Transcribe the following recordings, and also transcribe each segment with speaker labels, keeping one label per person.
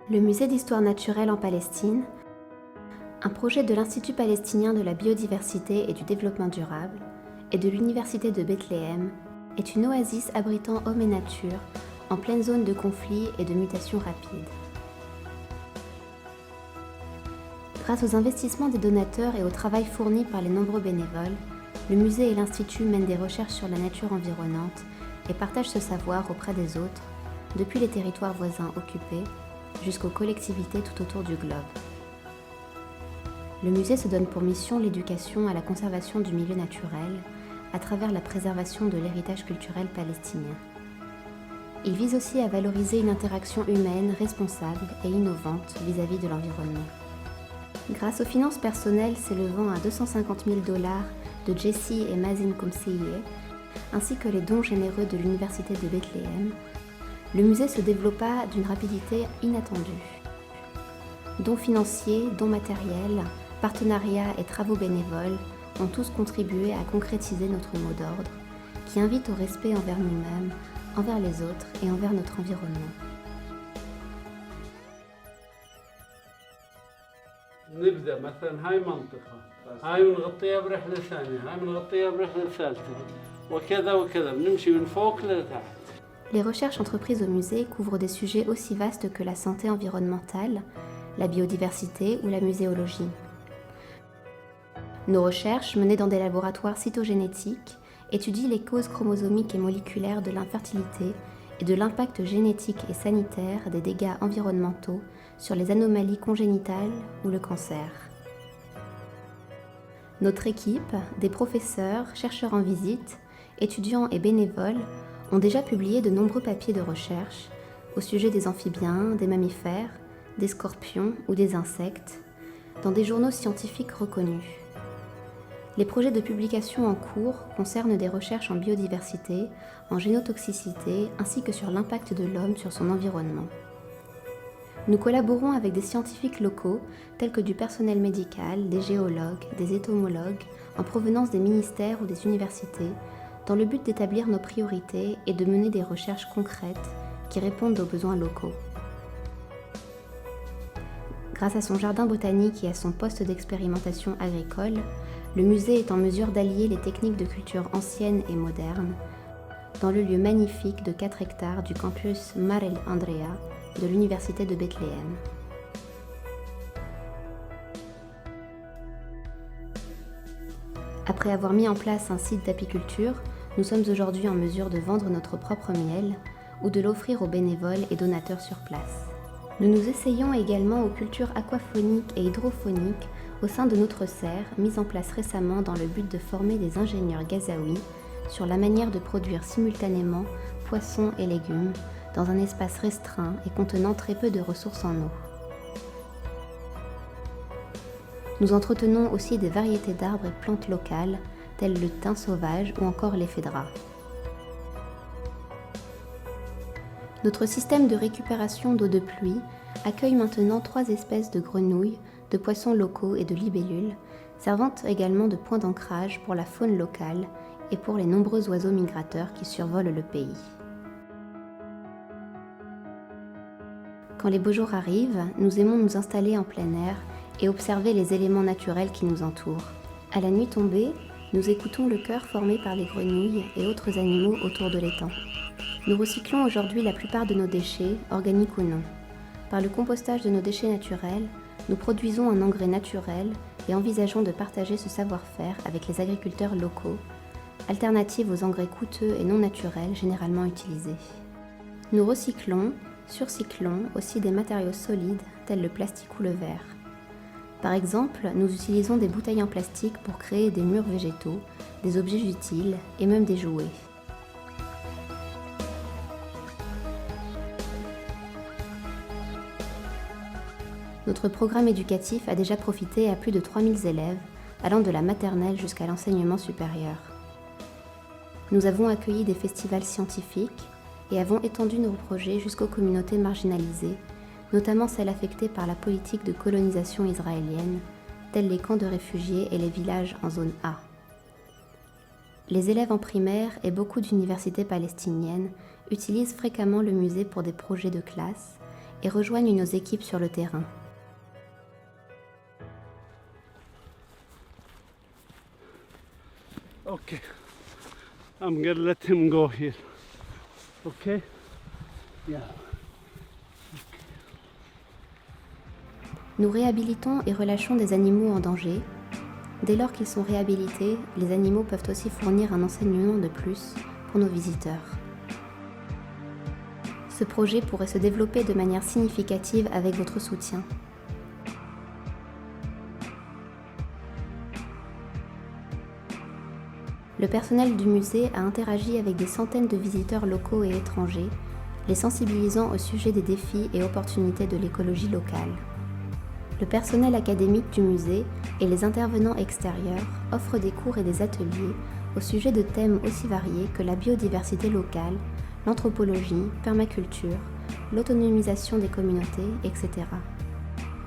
Speaker 1: Le Musée d'histoire naturelle en Palestine, un projet de l'Institut palestinien de la biodiversité et du développement durable et de l'Université de Bethléem, est une oasis abritant hommes et nature en pleine zone de conflit et de mutation rapide. Grâce aux investissements des donateurs et au travail fourni par les nombreux bénévoles, le musée et l'Institut mènent des recherches sur la nature environnante et partagent ce savoir auprès des autres, depuis les territoires voisins occupés jusqu'aux collectivités tout autour du globe. Le musée se donne pour mission l'éducation à la conservation du milieu naturel à travers la préservation de l'héritage culturel palestinien. Il vise aussi à valoriser une interaction humaine responsable et innovante vis-à-vis de l'environnement. Grâce aux finances personnelles s'élevant à $250 000 de Jesse et Mazin Komsiye, ainsi que les dons généreux de l'Université de Bethléem, le musée se développa d'une rapidité inattendue. Dons financiers, dons matériels, partenariats et travaux bénévoles ont tous contribué à concrétiser notre mot d'ordre, qui invite au respect envers nous-mêmes, envers les autres et envers notre environnement.
Speaker 2: نبدأ مثلا هاي منطقة هاي بنغطيها برحلة ثانية هاي بنغطيها برحلة ثالثة وكذا وكذا بنمشي من فوق لتحت.
Speaker 1: Les recherches entreprises au musée couvrent des sujets aussi vastes que la santé environnementale, la biodiversité ou la muséologie. Nos recherches, menées dans des laboratoires cytogénétiques, étudient les causes chromosomiques et moléculaires de l'infertilité et de l'impact génétique et sanitaire des dégâts environnementaux sur les anomalies congénitales ou le cancer. Notre équipe, des professeurs, chercheurs en visite, étudiants et bénévoles, ont déjà publié de nombreux papiers de recherche au sujet des amphibiens, des mammifères, des scorpions ou des insectes, dans des journaux scientifiques reconnus. Les projets de publication en cours concernent des recherches en biodiversité, en génotoxicité, ainsi que sur l'impact de l'homme sur son environnement. Nous collaborons avec des scientifiques locaux, tels que du personnel médical, des géologues, des entomologues, en provenance des ministères ou des universités, dans le but d'établir nos priorités et de mener des recherches concrètes qui répondent aux besoins locaux. Grâce à son jardin botanique et à son poste d'expérimentation agricole, le musée est en mesure d'allier les techniques de culture anciennes et modernes dans le lieu magnifique de 4 hectares du campus Mar el Andrea de l'Université de Bethléem. Après avoir mis en place un site d'apiculture, nous sommes aujourd'hui en mesure de vendre notre propre miel ou de l'offrir aux bénévoles et donateurs sur place. Nous nous essayons également aux cultures aquaphoniques et hydrophoniques au sein de notre serre, mise en place récemment dans le but de former des ingénieurs gazaouis sur la manière de produire simultanément poissons et légumes dans un espace restreint et contenant très peu de ressources en eau. Nous entretenons aussi des variétés d'arbres et plantes locales, telles le thym sauvage ou encore l'éphédra. Notre système de récupération d'eau de pluie accueille maintenant 3 espèces de grenouilles, de poissons locaux et de libellules, servant également de point d'ancrage pour la faune locale et pour les nombreux oiseaux migrateurs qui survolent le pays. Quand les beaux jours arrivent, nous aimons nous installer en plein air et observer les éléments naturels qui nous entourent. À la nuit tombée, nous écoutons le chœur formé par les grenouilles et autres animaux autour de l'étang. Nous recyclons aujourd'hui la plupart de nos déchets, organiques ou non. Par le compostage de nos déchets naturels, nous produisons un engrais naturel et envisageons de partager ce savoir-faire avec les agriculteurs locaux, alternative aux engrais coûteux et non naturels généralement utilisés. Nous recyclons, surcyclons aussi des matériaux solides tels le plastique ou le verre. Par exemple, nous utilisons des bouteilles en plastique pour créer des murs végétaux, des objets utiles et même des jouets. Notre programme éducatif a déjà profité à plus de 3000 élèves, allant de la maternelle jusqu'à l'enseignement supérieur. Nous avons accueilli des festivals scientifiques et avons étendu nos projets jusqu'aux communautés marginalisées, notamment celles affectées par la politique de colonisation israélienne, tels les camps de réfugiés et les villages en zone A. Les élèves en primaire et beaucoup d'universités palestiniennes utilisent fréquemment le musée pour des projets de classe et rejoignent nos équipes sur le terrain.
Speaker 2: Okay, I'm gonna let him go here. Okay? Yeah.
Speaker 1: Nous réhabilitons et relâchons des animaux en danger. Dès lors qu'ils sont réhabilités, les animaux peuvent aussi fournir un enseignement de plus pour nos visiteurs. Ce projet pourrait se développer de manière significative avec votre soutien. Le personnel du musée a interagi avec des centaines de visiteurs locaux et étrangers, les sensibilisant au sujet des défis et opportunités de l'écologie locale. Le personnel académique du musée et les intervenants extérieurs offrent des cours et des ateliers au sujet de thèmes aussi variés que la biodiversité locale, l'anthropologie, permaculture, l'autonomisation des communautés, etc.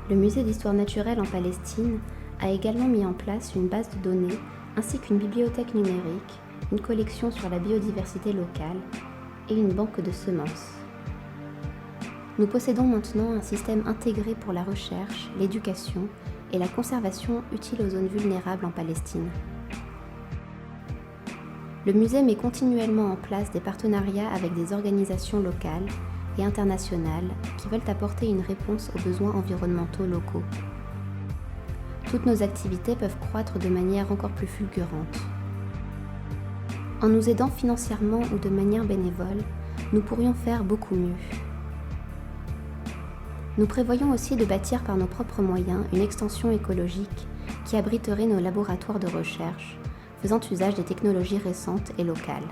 Speaker 1: Le musée d'histoire naturelle en Palestine a également mis en place une base de données ainsi qu'une bibliothèque numérique, une collection sur la biodiversité locale et une banque de semences. Nous possédons maintenant un système intégré pour la recherche, l'éducation et la conservation utile aux zones vulnérables en Palestine. Le musée met continuellement en place des partenariats avec des organisations locales et internationales qui veulent apporter une réponse aux besoins environnementaux locaux. Toutes nos activités peuvent croître de manière encore plus fulgurante. En nous aidant financièrement ou de manière bénévole, nous pourrions faire beaucoup mieux. Nous prévoyons aussi de bâtir par nos propres moyens une extension écologique qui abriterait nos laboratoires de recherche, faisant usage des technologies récentes et locales.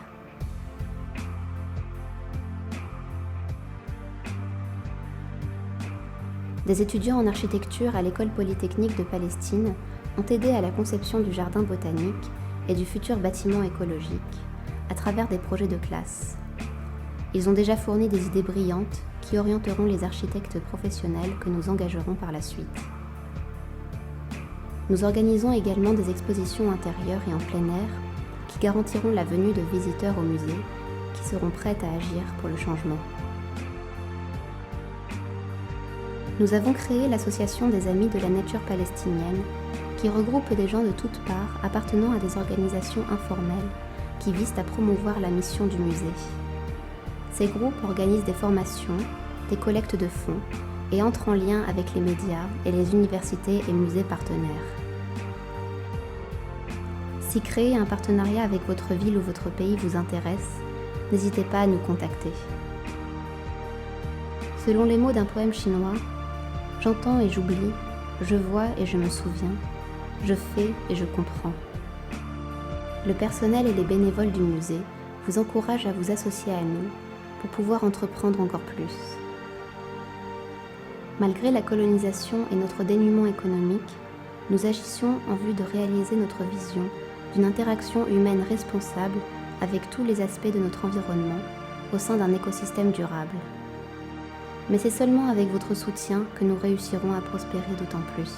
Speaker 1: Des étudiants en architecture à l'École polytechnique de Palestine ont aidé à la conception du jardin botanique et du futur bâtiment écologique à travers des projets de classe. Ils ont déjà fourni des idées brillantes qui orienteront les architectes professionnels que nous engagerons par la suite. Nous organisons également des expositions intérieures et en plein air qui garantiront la venue de visiteurs au musée qui seront prêts à agir pour le changement. Nous avons créé l'Association des Amis de la Nature palestinienne, qui regroupe des gens de toutes parts appartenant à des organisations informelles qui visent à promouvoir la mission du musée. Ces groupes organisent des formations, des collectes de fonds et entrent en lien avec les médias et les universités et musées partenaires. Si créer un partenariat avec votre ville ou votre pays vous intéresse, n'hésitez pas à nous contacter. Selon les mots d'un poème chinois, j'entends et j'oublie, je vois et je me souviens, je fais et je comprends. Le personnel et les bénévoles du musée vous encouragent à vous associer à nous pour pouvoir entreprendre encore plus. Malgré la colonisation et notre dénuement économique, nous agissons en vue de réaliser notre vision d'une interaction humaine responsable avec tous les aspects de notre environnement au sein d'un écosystème durable. Mais c'est seulement avec votre soutien que nous réussirons à prospérer d'autant plus.